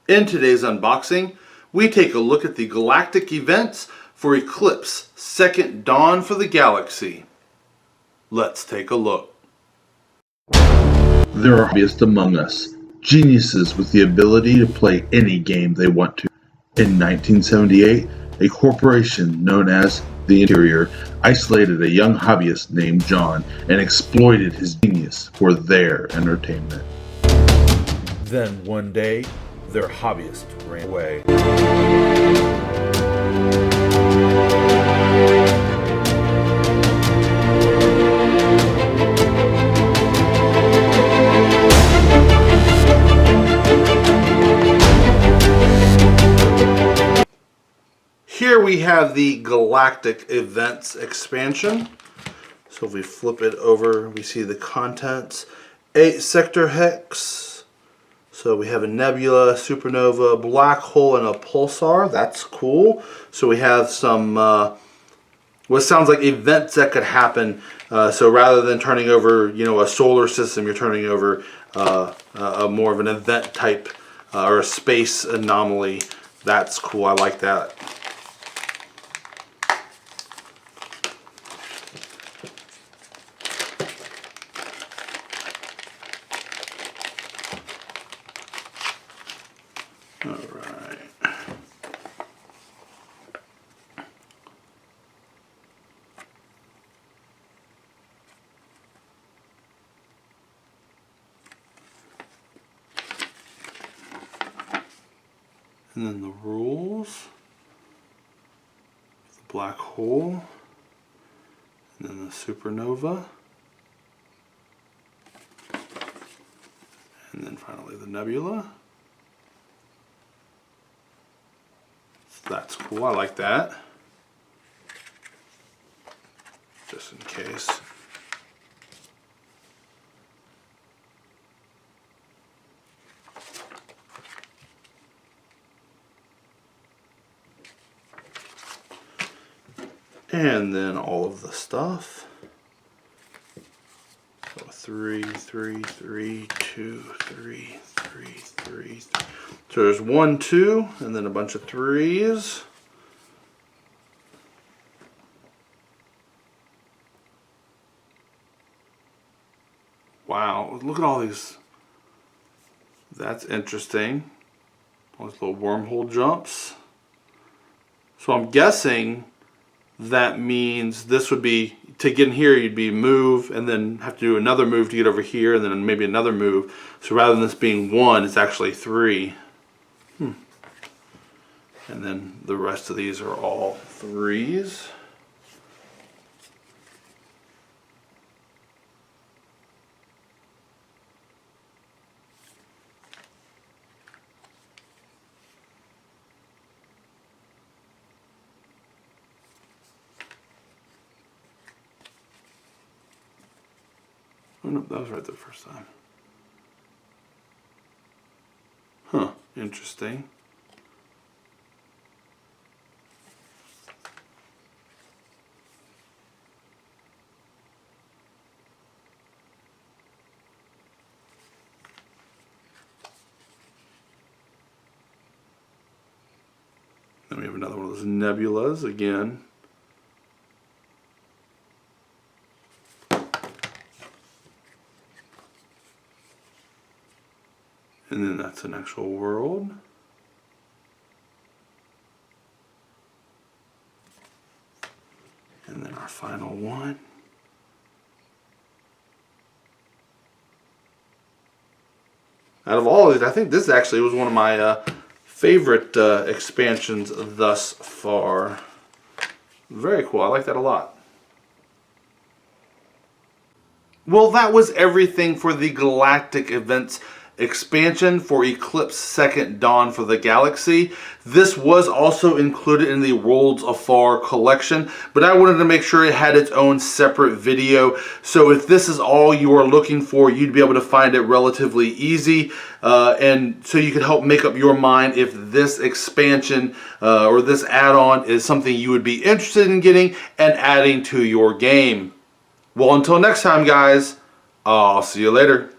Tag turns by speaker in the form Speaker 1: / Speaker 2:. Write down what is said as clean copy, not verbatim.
Speaker 1: In today's unboxing, we take a look at the Galactic Events for Eclipse Second Dawn for the Galaxy. Let's take a look.
Speaker 2: There are hobbyists among us, geniuses with the ability to play any game they want to. In 1978, a corporation known as The Interior isolated a young hobbyist named John and exploited his genius for their entertainment.
Speaker 3: Then one day, their hobbyist ran away.
Speaker 1: Here we have the Galactic Events expansion. So if we flip it over, we see the contents. 8 sector hex. So we have a nebula, supernova, black hole, and a pulsar. That's cool. So we have some what sounds like events that could happen. So rather than turning over, a solar system, you're turning over a more of an event type or a space anomaly. That's cool. I like that. All right. And then the rules, the black hole, and then the supernova, and then finally the nebula. That's cool, I like that. Just in case. And then all of the stuff. So 3, 3, 3, 2, 3, 3, 3. So there's 1, 2, and then a bunch of 3s. Wow, look at all these. That's interesting. All these little wormhole jumps. So I'm guessing that means this would be, to get in here, you'd be move and then have to do another move to get over here and then maybe another move. So rather than this being 1, it's actually 3. And then the rest of these are all 3s. Oh no, that was right the first time. Huh, interesting. Then we have another one of those nebulas again. And then that's an actual world. And then our final one. Out of all of these, I think this actually was one of my favorite expansions thus far. Very cool. I like that a lot. Well, that was everything for the Galactic Events expansion for Eclipse Second Dawn for the Galaxy. This was also included in the Worlds Afar Collection, but I wanted to make sure it had its own separate video. So if this is all you are looking for, you'd be able to find it relatively easy. And so you could help make up your mind if this expansion or this add-on is something you would be interested in getting and adding to your game. Well, until next time, guys, I'll see you later.